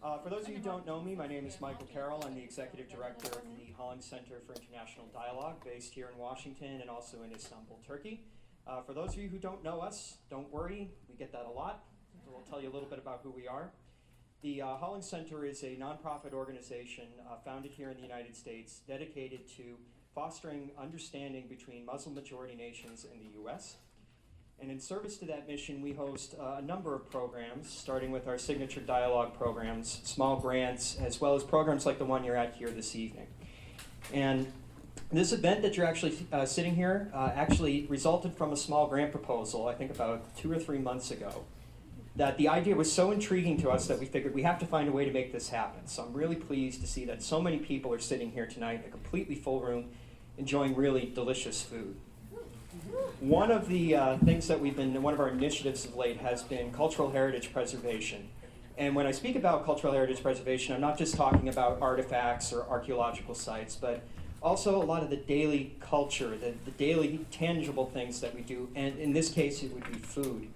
For those of you who don't know me, my name is Michael Carroll. I'm the Executive Director of the Holland Center for International Dialogue, based here in Washington and also in Istanbul, Turkey. For those of you who don't know us, don't worry, we get that a lot. So we'll tell you a little bit about who we are. The Holland Center is a nonprofit organization founded here in the United States, dedicated to fostering understanding between Muslim-majority nations and the U.S., and in service to that mission, we host a number of programs, starting with our signature dialogue programs, small grants, as well as programs like the one you're at here this evening. And this event that you're actually sitting here actually resulted from a small grant proposal, I think about 2 or 3 months ago, that the idea was so intriguing to us that we figured we have to find a way to make this happen. So I'm really pleased to see that so many people are sitting here tonight in a completely full room, enjoying really delicious food. One of the things that one of our initiatives of late has been cultural heritage preservation. And when I speak about cultural heritage preservation, I'm not just talking about artifacts or archaeological sites, but also a lot of the daily culture, the daily tangible things that we do, and in this case it would be food.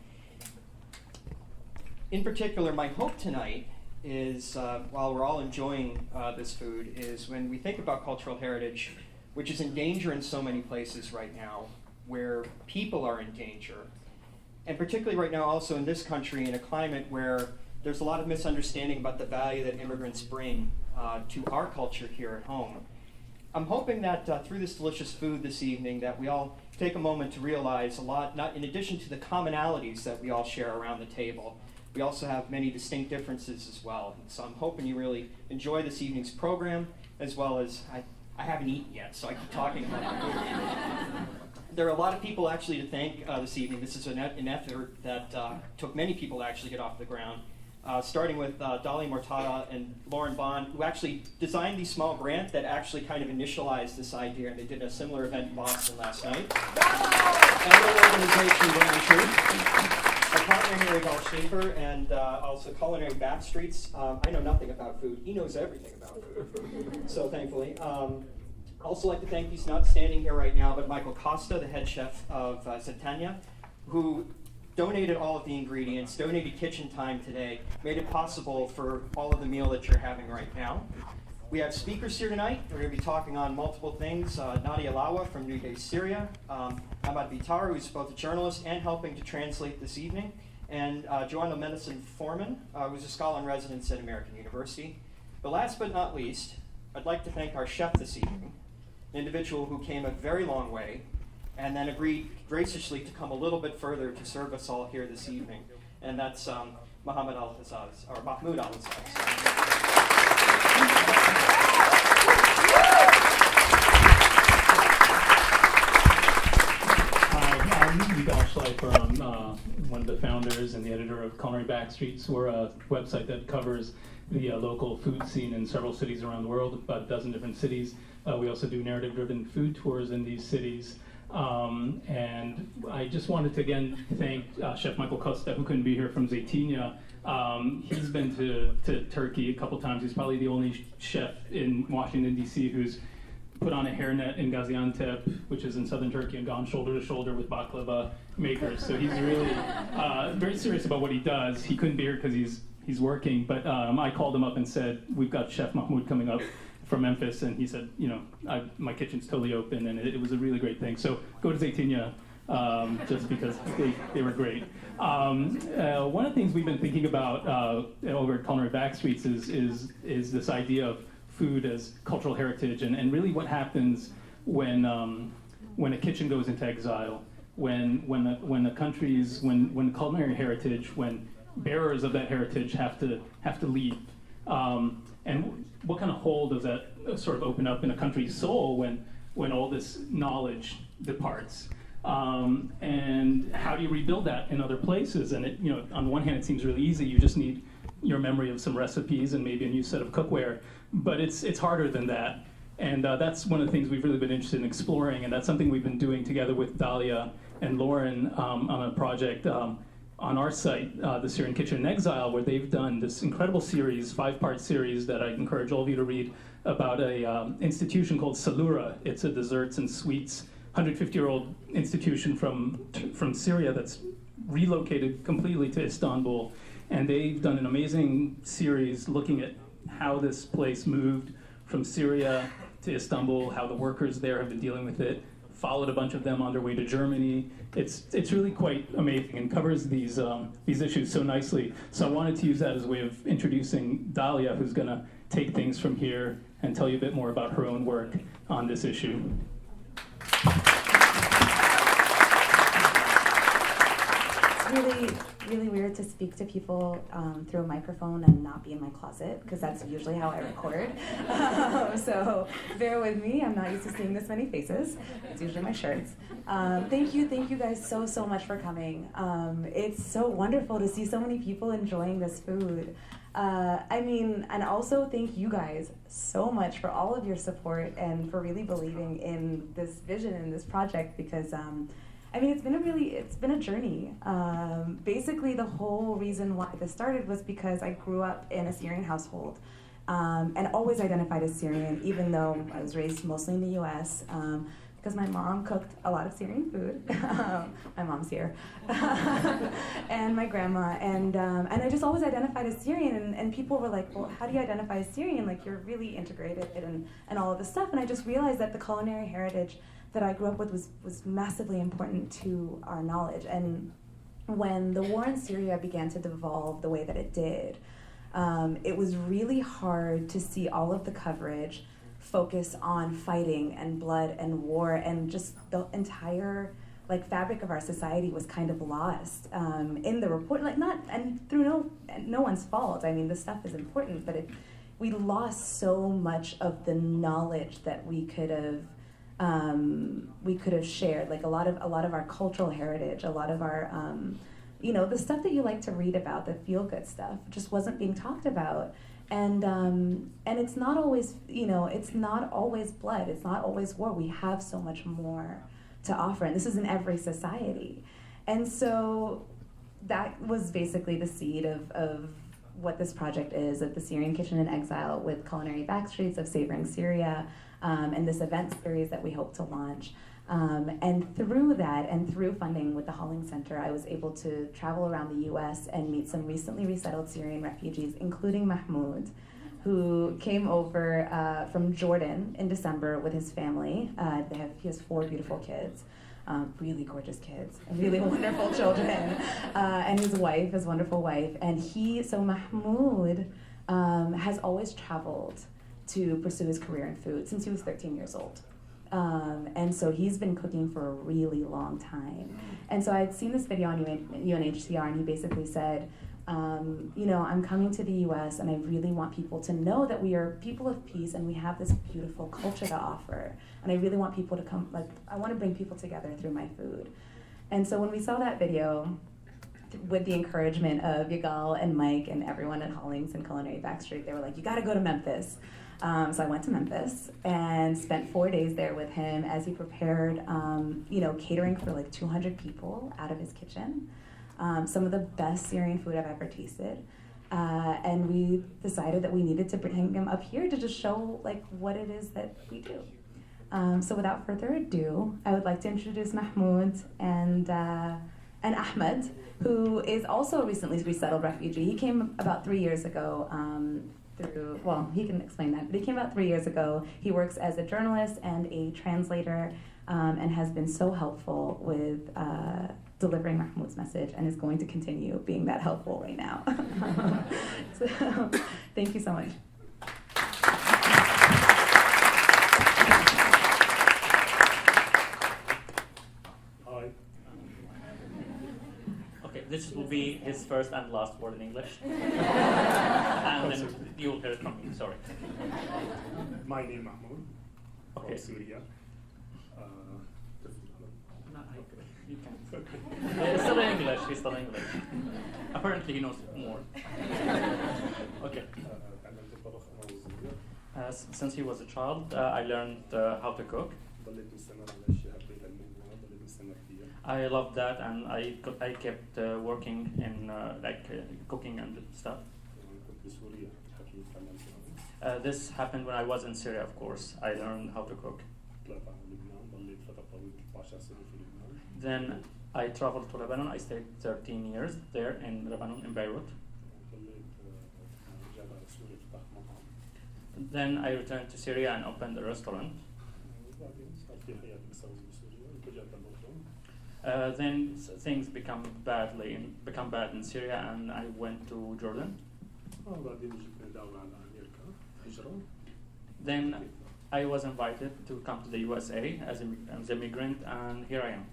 In particular, my hope tonight is, while we're all enjoying this food, is when we think about cultural heritage, which is in danger in so many places right now, where people are in danger, and particularly right now also in this country in a climate where there's a lot of misunderstanding about the value that immigrants bring to our culture here at home. I'm hoping that through this delicious food this evening that we all take a moment to realize a lot, not in addition to the commonalities that we all share around the table, we also have many distinct differences as well. And so I'm hoping you really enjoy this evening's program, as well as, I haven't eaten yet, so I keep talking about it. There are a lot of people actually to thank this evening. This is an effort that took many people to actually get off the ground, starting with Dolly Mortada and Lauren Bond, who actually designed the small grant that actually kind of initialized this idea, and they did a similar event in Boston last night. Another organization, Brand Truth. Our partner here is Al Schaefer, and also Culinary Backstreets. I know nothing about food. He knows everything about food, so thankfully. Also like to thank, he's not standing here right now, but Michael Costa, the head chef of Zetania, who donated all of the ingredients, donated kitchen time today, made it possible for all of the meal that you're having right now. We have speakers here tonight. We're going to be talking on multiple things. Nadia Alawa from Nuday, Syria. Ahmad Bitar, who's both a journalist and helping to translate this evening. And Joanna Menison Foreman, who's a scholar in residence at American University. But last but not least, I'd like to thank our chef this evening, an individual who came a very long way and then agreed graciously to come a little bit further to serve us all here this evening. And that's Mahmoud Al Hazaz, or Mahmoud Al Hazaz. I'm one of the founders and the editor of Culinary Backstreets. We're a website that covers the local food scene in several cities around the world, about a dozen different cities. We also do narrative-driven food tours in these cities. And I just wanted to again thank Chef Michael Costa, who couldn't be here, from Zeytinyah. He's been to Turkey a couple times. He's probably the only chef in Washington, D.C. who's put on a hairnet in Gaziantep, which is in southern Turkey, and gone shoulder to shoulder with baklava makers. So he's really very serious about what he does. He couldn't be here because he's working, but I called him up and said, we've got Chef Mahmoud coming up from Memphis, and he said, my kitchen's totally open, and it was a really great thing. So go to Zeytinyah, just because they were great. One of the things we've been thinking about over at Culinary Backstreets is this idea of food as cultural heritage, and really what happens when a kitchen goes into exile, when culinary heritage, when bearers of that heritage have to leave, and what kind of hole does that sort of open up in a country's soul when all this knowledge departs? And how do you rebuild that in other places? And on the one hand, it seems really easy. You just need your memory of some recipes and maybe a new set of cookware, but it's harder than that. And that's one of the things we've really been interested in exploring, and that's something we've been doing together with Dahlia and Lauren on a project on our site, the Syrian Kitchen in Exile, where they've done this incredible series, 5-part series that I encourage all of you to read, about a institution called Salura. It's a desserts and sweets 150-year-old institution from Syria that's relocated completely to Istanbul. And they've done an amazing series looking at how this place moved from Syria to Istanbul, how the workers there have been dealing with it, followed a bunch of them on their way to Germany. It's really quite amazing and covers these issues so nicely. So I wanted to use that as a way of introducing Dalia, who's going to take things from here and tell you a bit more about her own work on this issue. It's really weird to speak to people through a microphone and not be in my closet, because that's usually how I record. So bear with me. I'm not used to seeing this many faces. It's usually my shirts. Thank you guys so much for coming. It's so wonderful to see so many people enjoying this food. And also thank you guys so much for all of your support and for really believing in this vision and this project, because it's been a journey. Basically, the whole reason why this started was because I grew up in a Syrian household and always identified as Syrian, even though I was raised mostly in the U.S., because my mom cooked a lot of Syrian food. My mom's here. And my grandma. And I just always identified as Syrian. And people were like, well, how do you identify as Syrian? Like, you're really integrated and all of this stuff. And I just realized that the culinary heritage that I grew up with was massively important to our knowledge. And when the war in Syria began to devolve the way that it did, it was really hard to see all of the coverage focus on fighting and blood and war, and just the entire fabric of our society was kind of lost in the report. Through no one's fault. I mean, this stuff is important, but we lost so much of the knowledge that we could have shared, like a lot of our cultural heritage, a lot of our the stuff that you like to read about, the feel-good stuff, just wasn't being talked about. And it's not always, it's not always blood, it's not always war. We have so much more to offer, and this is in every society. And so that was basically the seed of what this project is, of the Syrian Kitchen in Exile with culinary backstreets of Savoring Syria, and this event series that we hope to launch. And through that, and through funding with the Halling Center, I was able to travel around the U.S. and meet some recently resettled Syrian refugees, including Mahmoud, who came over from Jordan in December with his family. He has 4 beautiful kids, really gorgeous kids, really wonderful children, and his wonderful wife. And Mahmoud has always traveled to pursue his career in food since he was 13 years old. And so he's been cooking for a really long time. And so I'd seen this video on UNHCR, and he basically said, I'm coming to the US, and I really want people to know that we are people of peace, and we have this beautiful culture to offer. And I really want people to come, I want to bring people together through my food. And so when we saw that video, with the encouragement of Yigal and Mike and everyone at Hollings and Culinary Backstreet, they were like, you gotta go to Memphis. So I went to Memphis and spent 4 days there with him as he prepared, catering for 200 people out of his kitchen. Some of the best Syrian food I've ever tasted. And we decided that we needed to bring him up here to just show what it is that we do. So without further ado, I would like to introduce Mahmoud and Ahmed, who is also a recently resettled refugee. He came about 3 years ago. He can explain that, but he came about 3 years ago. He works as a journalist and a translator, and has been so helpful with delivering Mahmoud's message, and is going to continue being that helpful right now. So, thank you so much. Hi. Okay, this will be his first and last word in English. And then you'll hear it from me, sorry. My name is Mahmoud, Okay. from Syria. You can. He's still in English. Apparently he knows more. Okay. Since he was a child, I learned how to cook. I loved that, and I kept working in cooking and stuff. This happened when I was in Syria, of course. I learned how to cook. Then I traveled to Lebanon. I stayed 13 years there in Lebanon, in Beirut. استقليت رجعت على سوريا فتحت مطعم. Then I returned to Syria and opened a restaurant. وبعدين صار في حياة مسوية بسوريا ورجعت الأردن. Then things become bad in Syria, and I went to Jordan. وبعدين جبنا دعوة على أمريكا هجرة. Then I was invited to come to the USA as an immigrant, and here I am.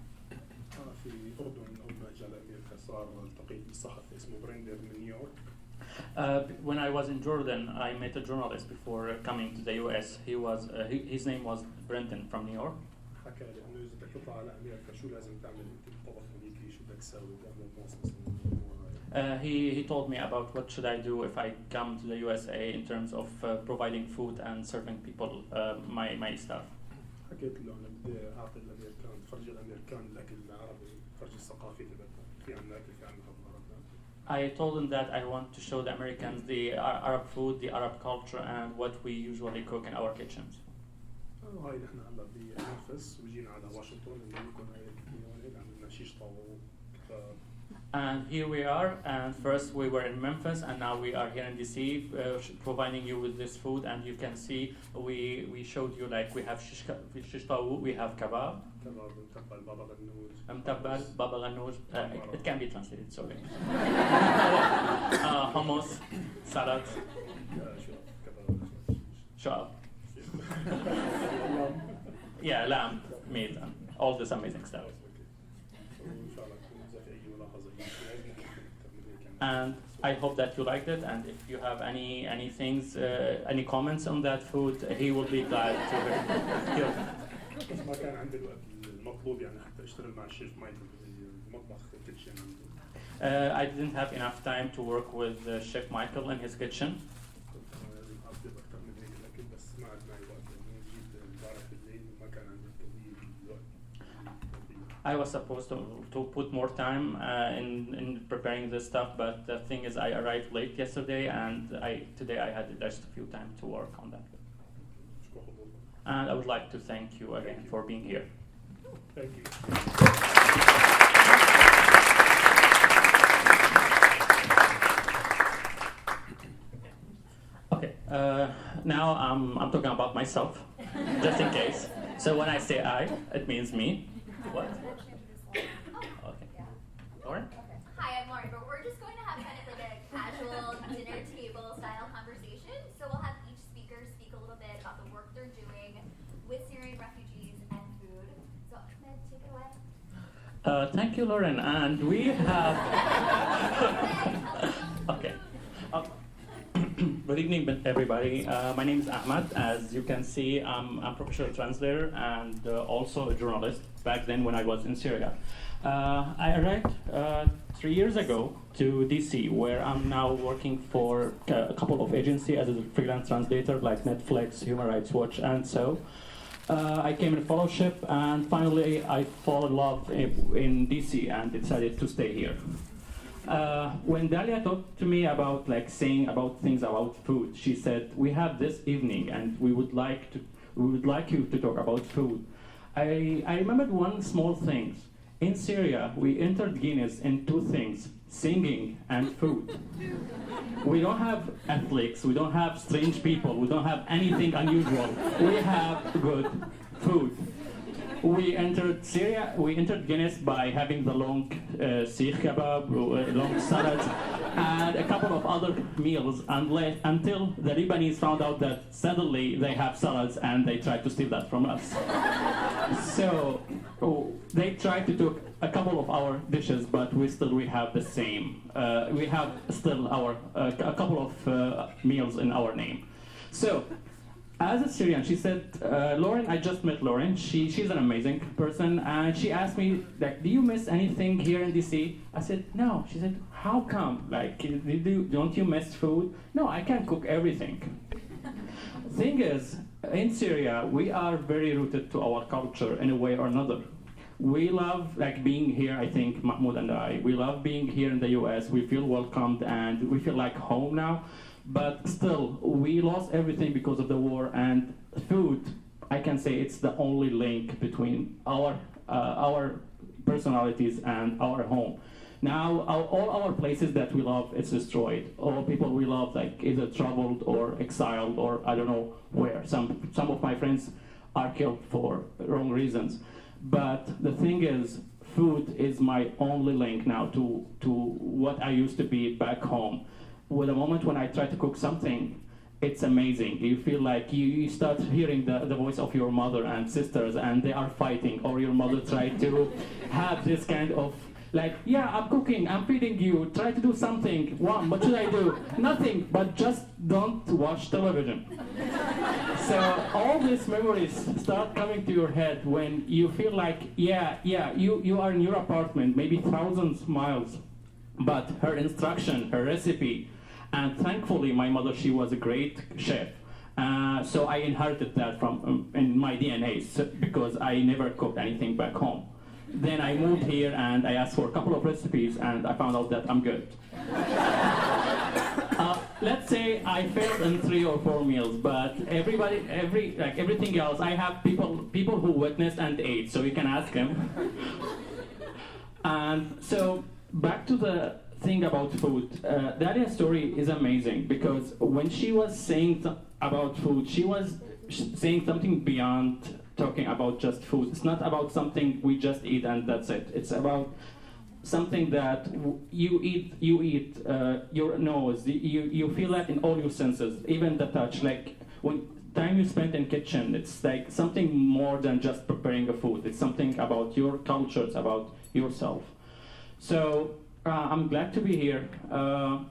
في الأردن أول ما أجي على أمريكا صار التقيت بصحفي اسمه برندر من نيويورك. When I was in Jordan, I met a journalist before coming to the US. His name was Brendan from New York. حكى لي إنه إذا بدك تطلع على أمريكا شو لازم تعمل أنت بالطبخ أمريكي شو بدك تسوي تعمل موس مثلا. He told me about what should I do if I come to the USA in terms of providing food and serving people my stuff. حكيت له أنا بدي أعطي الأمريكان فرجي الأمريكان الأكل العربي فرجي الثقافي تبعنا في عنا أكل في عنا خبرات. I told him that I want to show the Americans the Arab food, the Arab culture, and what we usually cook in our kitchens. هاي نحن هلا بمنفس وجينا على واشنطن اللي يكون هيك عملنا شيش طاووق. And here we are, and first we were in Memphis, and now we are here in DC, providing you with this food. And you can see we showed you like we have shish taouk, we have kebab, كباب متبل بابا غنوج. mtabbal, baba ganoush, it can be translated, sorry. Hummus, salad, شو كباب shab, yeah, lamb, meat, and all this amazing stuff. وإن شاء الله تكون إذا في أي ملاحظة أي شيء And I hope that you liked it, and if you have any things, any comments on that food, he will be glad to hear. بس ما كان عندي الوقت المطلوب يعني حتى اشتغل مع الشيف مايكل بالمطبخ الكيتشن عنده. I didn't have enough time to work with Chef Michael in his kitchen. كنت لازم أقضي أكثر من هيك الأكل بس ما عاد معي وقت لأنه جيت امبارح بالليل وما كان عندي الوقت. I was supposed to put more time in preparing this stuff, but the thing is I arrived late yesterday, and today I had just a few time to work on that. شكرا حضورك. And I would like to thank you again for being here. Thank you. Okay, now I'm talking about myself, just in case. So when I say I, it means me. What? Okay. Lauren? Hi, I'm Lauren, but we're just going to have kind of like a casual dinner table style conversation. So we'll have each speaker speak a little bit about the work they're doing with Syrian refugees and food. So Ahmed, take it away. Thank you, Lauren. And we have... Okay. Good evening, everybody. My name is Ahmed. As you can see, I'm a professional translator and also a journalist back then when I was in Syria. I arrived 3 years ago to DC, where I'm now working for a couple of agencies as a freelance translator like Netflix, Human Rights Watch, and so. I came in fellowship, and finally I fell in love in DC and decided to stay here. When Nadia talked to me about saying about things about food, she said, "We have this evening, and we would like you to talk about food." I remembered one small thing. In Syria, we entered Guinness in two things: singing and food. We don't have athletes, we don't have strange people, we don't have anything unusual. We have good food. We entered Syria, we entered Guinness by having the long sikh kebab, long salads, and a couple of other meals, until the Lebanese found out that suddenly they have salads and they tried to steal that from us. So they tried to take a couple of our dishes, but we have the same. We have still a couple of meals in our name. So. As a Syrian, she said, Lauren, I just met Lauren. She's an amazing person. And she asked me, do you miss anything here in DC? I said, no. She said, how come? Don't you miss food? No, I can cook everything. Thing is, in Syria, we are very rooted to our culture in a way or another. We love being here, I think, Mahmoud and I. We love being here in the US. We feel welcomed and we feel like home now. But still, we lost everything because of the war, and food, I can say it's the only link between our personalities and our home. Now, all our places that we love, it's destroyed. All people we love, like either traveled or exiled or I don't know where. Some of my friends are killed for wrong reasons. But the thing is, food is my only link now to what I used to be back home. With a moment when I try to cook something, it's amazing. You feel like you start hearing the voice of your mother and sisters, and they are fighting, or your mother tried to have this kind of like, yeah, I'm cooking, I'm feeding you, try to do something. What should I do? Nothing, but just don't watch television. So all these memories start coming to your head when you feel like, you are in your apartment, maybe thousands of miles, but her instruction, her recipe, and thankfully my mother, she was a great chef. So I inherited that from in my DNA because I never cooked anything back home. Then I moved here and I asked for a couple of recipes and I found out that I'm good. Let's say I failed in 3 or 4 meals, but everything else, I have people who witnessed and ate, so you can ask them. And so back to the thing about food, Nadia's story is amazing because when she was saying about food, she was saying something beyond talking about just food. It's not about something we just eat and that's it. It's about something that you eat your nose, you feel that in all your senses, even the touch. Like when time you spend in kitchen, it's like something more than just preparing a food. It's something about your culture, it's about yourself. So I'm glad to be here.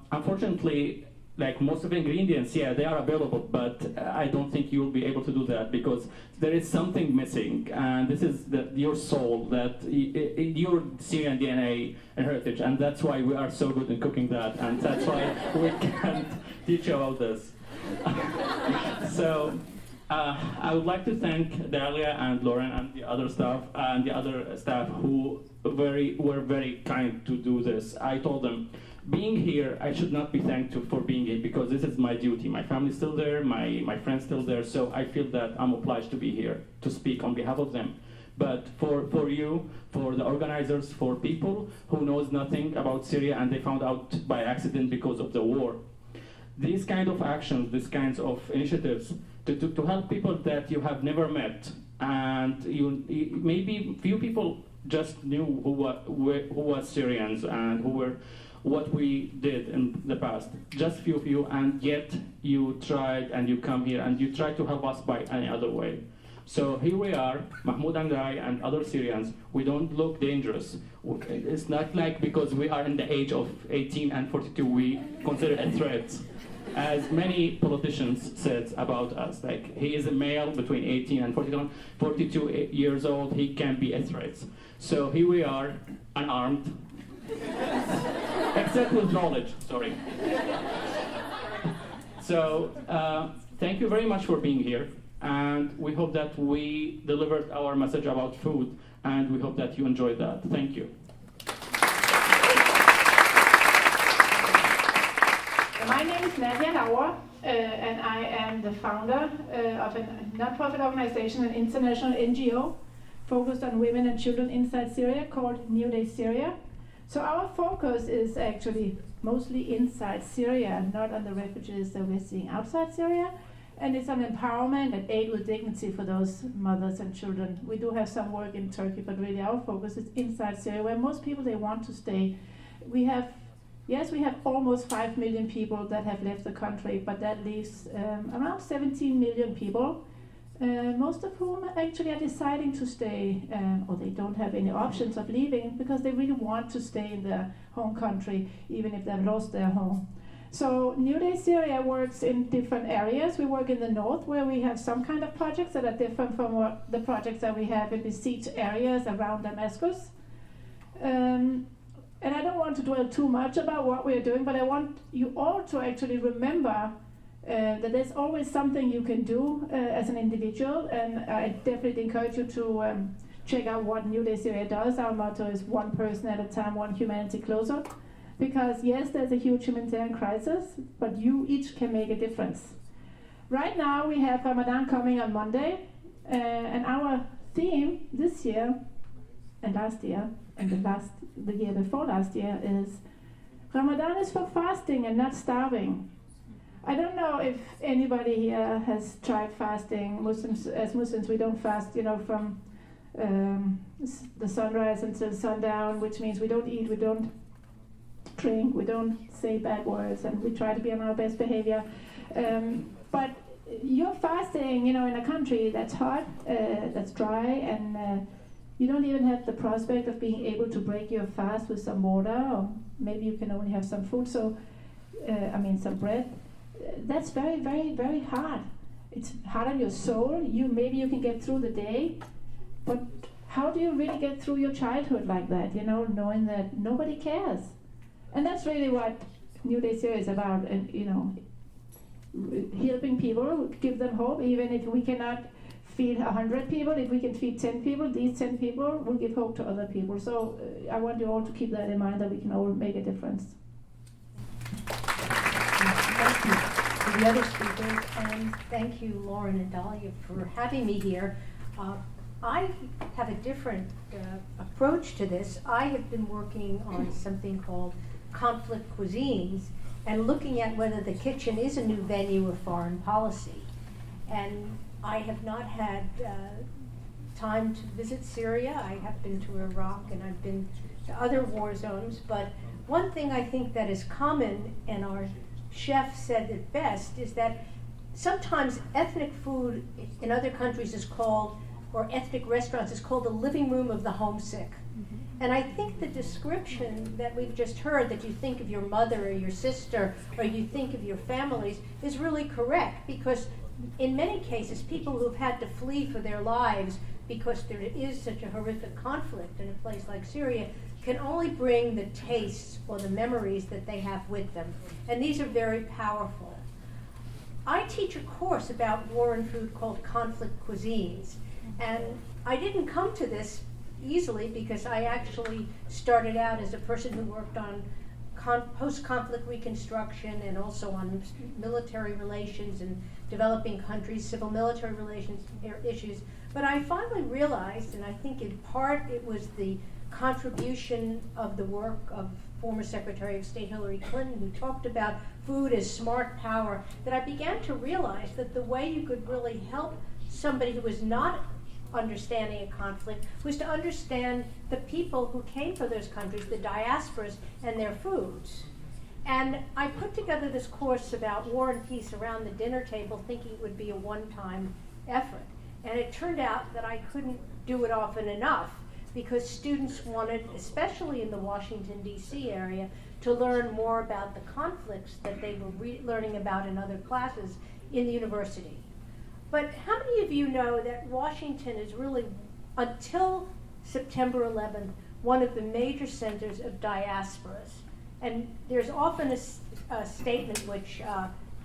Unfortunately, like most of the ingredients, yeah, they are available, but I don't think you will be able to do that because there is something missing, and this is your soul, your Syrian DNA and heritage, and that's why we are so good in cooking that, and that's why we can teach you about this. So I would like to thank Dalia and Lauren and the other staff who were very kind to do this. I told them, being here, I should not be thanked for being here because this is my duty. My family's still there, my friends still there, so I feel that I'm obliged to be here to speak on behalf of them. But for you, for the organizers, for people who knows nothing about Syria and they found out by accident because of the war, these kind of actions, these kinds of initiatives to help people that you have never met, and maybe few people just knew who was Syrians and who were what we did in the past, just few, and yet you tried and you come here and you try to help us by any other way. So here we are, Mahmoud and I and other Syrians. We don't look dangerous. It's not like because we are in the age of 18 and 42, we consider a threat. As many politicians said about us, like he is a male between 18 and 42 years old, he can be a threat. So here we are, unarmed, except with knowledge, sorry. So thank you very much for being here, and we hope that we delivered our message about food, and we hope that you enjoyed that. Thank you. My name is Nadia, Alawa, and I am the founder of a non-profit organization, an international NGO focused on women and children inside Syria called Nuday, Syria. So our focus is actually mostly inside Syria, not on the refugees that we're seeing outside Syria. And it's on empowerment and aid with dignity for those mothers and children. We do have some work in Turkey, but really our focus is inside Syria, where most people, they want to stay. We have almost 5 million people that have left the country, but that leaves around 17 million people, most of whom actually are deciding to stay, or they don't have any options of leaving because they really want to stay in their home country, even if they've lost their home. So Nuday Syria works in different areas. We work in the north, where we have some kind of projects that are different from the projects that we have in besieged areas around Damascus. And I don't want to dwell too much about what we're doing, but I want you all to actually remember that there's always something you can do as an individual, and I definitely encourage you to check out what Nuday Syria does. Our motto is one person at a time, one humanity closer. Because yes, there's a huge humanitarian crisis, but you each can make a difference. Right now we have Ramadan coming on Monday, and our theme this year and last year and the year before last year, is Ramadan is for fasting and not starving. I don't know if anybody here has tried fasting. As Muslims, we don't fast, from the sunrise until sundown, which means we don't eat, we don't drink, we don't say bad words, and we try to be on our best behavior. But you're fasting, in a country that's hot, that's dry, and you don't even have the prospect of being able to break your fast with some water, or maybe you can only have some food, some bread. That's very, very, very hard. It's hard on your soul. Maybe you can get through the day, but how do you really get through your childhood like that, knowing that nobody cares? And that's really what Nuday Syria is about, and helping people, give them hope. Even if we cannot feed 100 people, if we can feed 10 people, these 10 people will give hope to other people. So I want you all to keep that in mind, that we can all make a difference. Thank you to the other speakers, and thank you, Lauren and Dahlia, for having me here. I have a different approach to this. I have been working on something called conflict cuisines, and looking at whether the kitchen is a new venue of foreign policy. And I have not had time to visit Syria. I have been to Iraq, and I've been to other war zones. But one thing I think that is common, and our chef said it best, is that sometimes ethnic food in other countries is called, or ethnic restaurants is called the living room of the homesick. And I think the description that we've just heard, that you think of your mother or your sister, or you think of your families, is really correct, because in many cases, people who've had to flee for their lives because there is such a horrific conflict in a place like Syria can only bring the tastes or the memories that they have with them. And these are very powerful. I teach a course about war and food called Conflict Cuisines. And I didn't come to this easily, because I actually started out as a person who worked on post-conflict reconstruction, and also on military relations and developing countries, civil military relations issues. But I finally realized, and I think in part it was the contribution of the work of former Secretary of State Hillary Clinton, who talked about food as smart power, that I began to realize that the way you could really help somebody who was not understanding a conflict was to understand the people who came from those countries, the diasporas, and their foods. And I put together this course about war and peace around the dinner table, thinking it would be a one-time effort. And it turned out that I couldn't do it often enough, because students wanted, especially in the Washington, D.C. area, to learn more about the conflicts that they were learning about in other classes in the university. But how many of you know that Washington is really, until September 11th, one of the major centers of diasporas? And there's often a statement which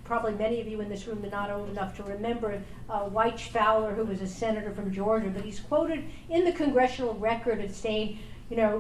probably many of you in this room are not old enough to remember, White Fowler, who was a senator from Georgia, but he's quoted in the congressional record as saying,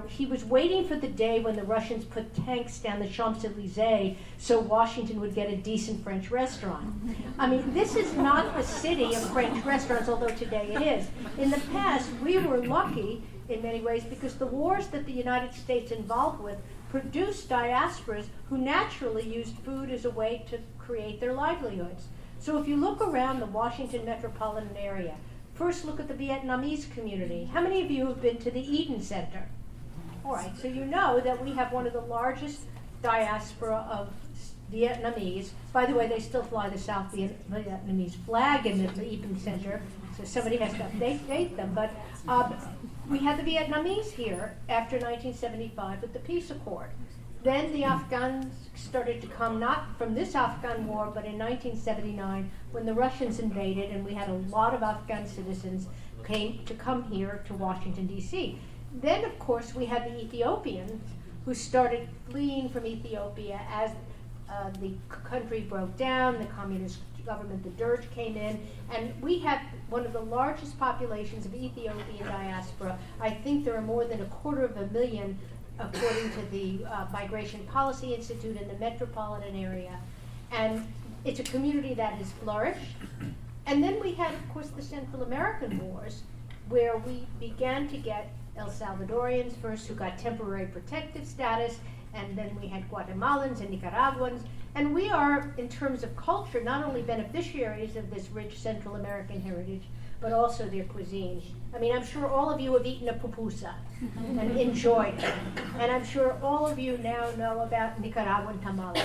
he was waiting for the day when the Russians put tanks down the Champs-Élysées so Washington would get a decent French restaurant. I mean, this is not a city of French restaurants, although today it is. In the past, we were lucky in many ways, because the wars that the United States involved with produced diasporas who naturally used food as a way to create their livelihoods. So if you look around the Washington metropolitan area, first look at the Vietnamese community. How many of you have been to the Eden Center? All right, so you know that we have one of the largest diaspora of Vietnamese. By the way, they still fly the South Vietnamese flag in the Eden Center, so somebody has to update them. But we had the Vietnamese here after 1975 with the peace accord. Then the Afghans started to come, not from this Afghan war, but in 1979 when the Russians invaded, and we had a lot of Afghan citizens come here to Washington, D.C. Then, of course, we had the Ethiopians who started fleeing from Ethiopia as the country broke down, the communist government, the Derg, came in, and we had one of the largest populations of Ethiopian diaspora. I think there are more than 250,000, according to the Migration Policy Institute in the metropolitan area. And it's a community that has flourished. And then we had, of course, the Central American wars, where we began to get El Salvadorians first who got temporary protective status, and then we had Guatemalans and Nicaraguans. And we are, in terms of culture, not only beneficiaries of this rich Central American heritage, but also their cuisine. I mean, I'm sure all of you have eaten a pupusa and enjoyed it. And I'm sure all of you now know about Nicaraguan tamales.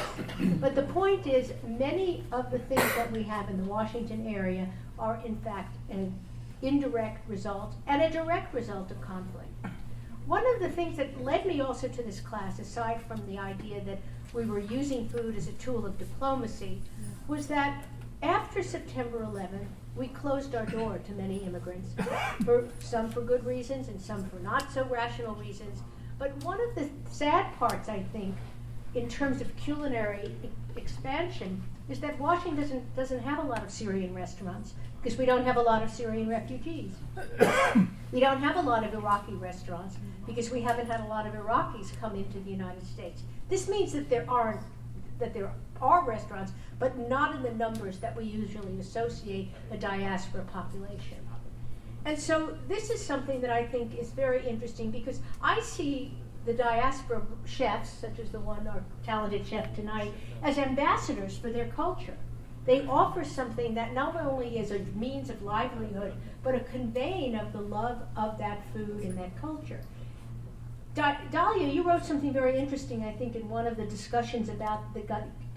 But the point is, many of the things that we have in the Washington area are, in fact, an indirect result and a direct result of conflict. One of the things that led me also to this class, aside from the idea that we were using food as a tool of diplomacy, was that after September 11th, we closed our door to many immigrants, some for good reasons and some for not so rational reasons. But one of the sad parts, I think, in terms of culinary expansion, is that Washington doesn't have a lot of Syrian restaurants because we don't have a lot of Syrian refugees. We don't have a lot of Iraqi restaurants because we haven't had a lot of Iraqis come into the United States. This means that there are restaurants, but not in the numbers that we usually associate a diaspora population. And so this is something that I think is very interesting because I see the diaspora chefs, such as the one, our talented chef tonight, as ambassadors for their culture. They offer something that not only is a means of livelihood, but a conveying of the love of that food and that culture. Dalia, you wrote something very interesting, I think, in one of the discussions about the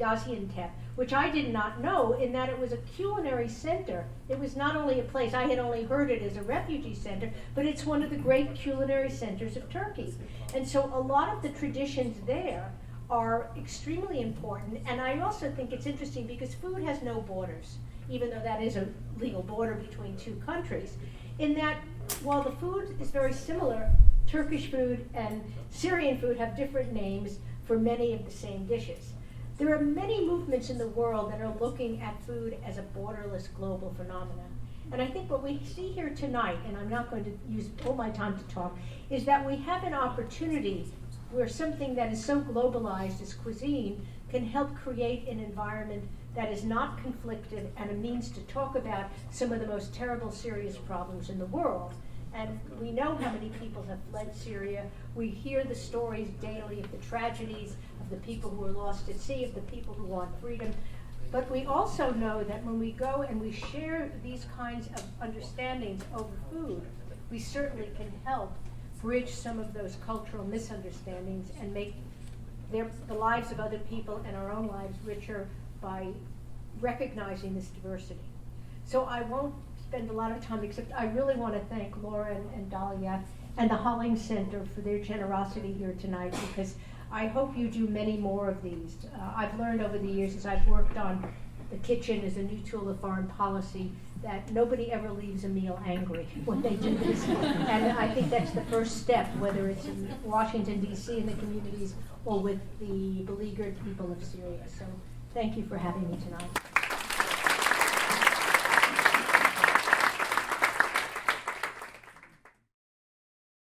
Gaziantep, which I did not know, in that it was a culinary center. It was not only a place, I had only heard it as a refugee center, but it's one of the great culinary centers of Turkey. And so a lot of the traditions there are extremely important, and I also think it's interesting because food has no borders, even though that is a legal border between two countries, in that while the food is very similar, Turkish food and Syrian food have different names for many of the same dishes. There are many movements in the world that are looking at food as a borderless global phenomenon. And I think what we see here tonight, and I'm not going to use all my time to talk, is that we have an opportunity where something that is so globalized as cuisine can help create an environment that is not conflicted and a means to talk about some of the most terrible, serious problems in the world. And we know how many people have fled Syria. We hear the stories daily of the tragedies, of the people who are lost at sea, of the people who want freedom. But we also know that when we go and we share these kinds of understandings over food, we certainly can help bridge some of those cultural misunderstandings and make the lives of other people and our own lives richer by recognizing this diversity. So I won't spend a lot of time, except I really want to thank Laura and Dalia and the Holling Center for their generosity here tonight, because I hope you do many more of these. I've learned over the years as I've worked on the kitchen as a new tool of foreign policy that nobody ever leaves a meal angry when they do this. And I think that's the first step, whether it's in Washington, D.C. in the communities or with the beleaguered people of Syria. So thank you for having me tonight.